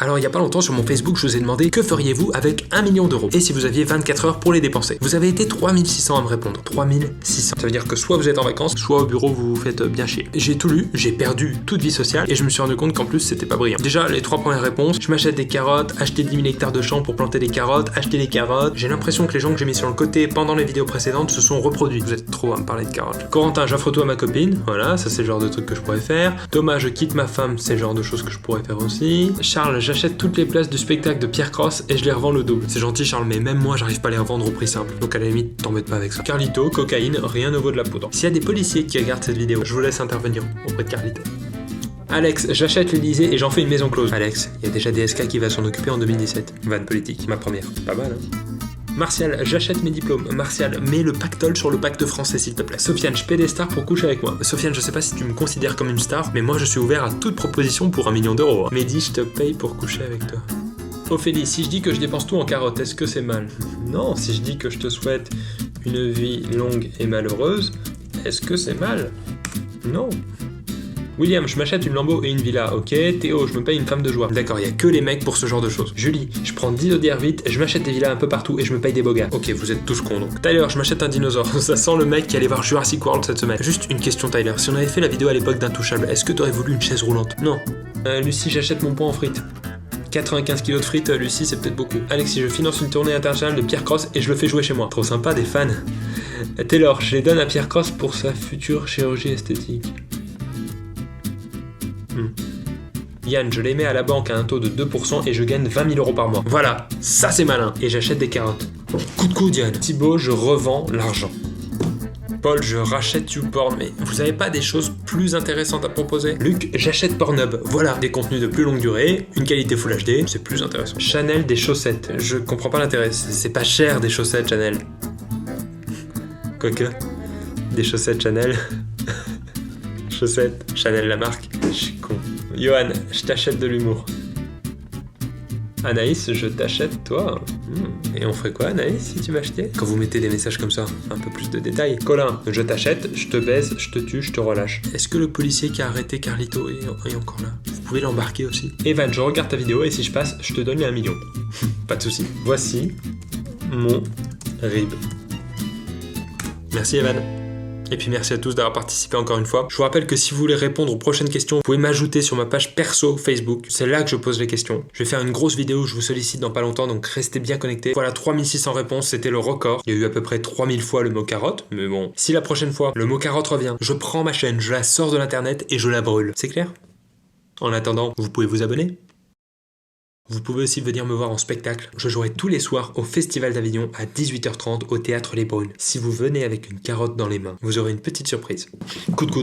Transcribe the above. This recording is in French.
Alors il y a pas longtemps sur mon Facebook, je vous ai demandé que feriez-vous avec 1 million d'euros et si vous aviez 24 heures pour les dépenser. Vous avez été 3600 à me répondre. 3600. Ça veut dire que soit vous êtes en vacances, soit au bureau vous vous faites bien chier. J'ai tout lu, j'ai perdu toute vie sociale et je me suis rendu compte qu'en plus c'était pas brillant. Déjà les 3 premières réponses, je m'achète des carottes, acheter 10 000 hectares de champs pour planter des carottes, acheter des carottes. J'ai l'impression que les gens que j'ai mis sur le côté pendant les vidéos précédentes se sont reproduits. Vous êtes trop à me parler de carottes. Corentin, j'offre tout à ma copine. Voilà, ça c'est le genre de truc que je pourrais faire. Thomas, je quitte ma femme, c'est le genre de choses que je pourrais faire aussi. Charles, j'achète toutes les places du spectacle de Pierre Cross et je les revends le double. C'est gentil Charles, mais même moi j'arrive pas à les revendre au prix simple. Donc à la limite, t'embête pas avec ça. Carlito, cocaïne, rien ne vaut de la poudre. S'il y a des policiers qui regardent cette vidéo, je vous laisse intervenir auprès de Carlito. Alex, j'achète l'Elysée et j'en fais une maison close. Alex, il y a déjà DSK qui va s'en occuper en 2017. Vanne politique, ma première. Pas mal, hein. Martial, j'achète mes diplômes. Martial, mets le pactole sur le pacte français s'il te plaît. Sofiane, je paie des stars pour coucher avec moi. Sofiane, je sais pas si tu me considères comme une star, mais moi je suis ouvert à toute proposition pour 1 million d'euros. Mehdi, je te paye pour coucher avec toi. Ophélie, si je dis que je dépense tout en carottes, est-ce que c'est mal? Non, si je dis que je te souhaite une vie longue et malheureuse, est-ce que c'est mal? Non. William, je m'achète une Lambo et une villa, ok. Théo, je me paye une femme de joie. D'accord, il y a que les mecs pour ce genre de choses. Julie, je prends 10 ODR vite, je m'achète des villas un peu partout et je me paye des beaux gars. Ok, vous êtes tous cons donc. Tyler, je m'achète un dinosaure. Ça sent le mec qui allait voir Jurassic World cette semaine. Juste une question Tyler, si on avait fait la vidéo à l'époque d'Intouchable, est-ce que t'aurais voulu une chaise roulante? Non. Lucie, j'achète mon pain en frites. 95 kilos de frites, Lucie, c'est peut-être beaucoup. Alexis, je finance une tournée internationale de Pierre Cross et je le fais jouer chez moi. Trop sympa, des fans. Taylor, je les donne à Pierre Cross pour sa future chirurgie esthétique. Yann, je les mets à la banque à un taux de 2% et je gagne 20 000 euros par mois. Voilà, ça c'est malin. Et j'achète des carottes. Coup de coude, Yann. Thibaut, je revends l'argent. Paul, je rachète YouPorn, mais vous avez pas des choses plus intéressantes à proposer? Luc, j'achète Pornhub. Voilà, des contenus de plus longue durée, une qualité Full HD, c'est plus intéressant. Chanel, des chaussettes. Je comprends pas l'intérêt, c'est pas cher des chaussettes Chanel. Quoique, des chaussettes Chanel. Chaussettes, Chanel la marque. Je suis con. Johan, je t'achète de l'humour. Anaïs, je t'achète toi. Et on ferait quoi Anaïs si tu m'achetais? Quand vous mettez des messages comme ça, un peu plus de détails. Colin, je t'achète, je te baise, je te tue, je te relâche. Est-ce que le policier qui a arrêté Carlito est encore là? Vous pouvez l'embarquer aussi. Evan, je regarde ta vidéo et si je passe, je te donne les 1 million. Pas de soucis. Voici mon RIB. Merci Evan. Et puis merci à tous d'avoir participé encore une fois. Je vous rappelle que si vous voulez répondre aux prochaines questions, vous pouvez m'ajouter sur ma page perso Facebook. C'est là que je pose les questions. Je vais faire une grosse vidéo où je vous sollicite dans pas longtemps, donc restez bien connectés. Voilà, 3600 réponses, c'était le record. Il y a eu à peu près 3000 fois le mot carotte, mais bon. Si la prochaine fois, le mot carotte revient, je prends ma chaîne, je la sors de l'internet et je la brûle. C'est clair? En attendant, vous pouvez vous abonner. Vous pouvez aussi venir me voir en spectacle. Je jouerai tous les soirs au Festival d'Avignon à 18h30 au Théâtre Les Brunes. Si vous venez avec une carotte dans les mains, vous aurez une petite surprise. Coup de coude.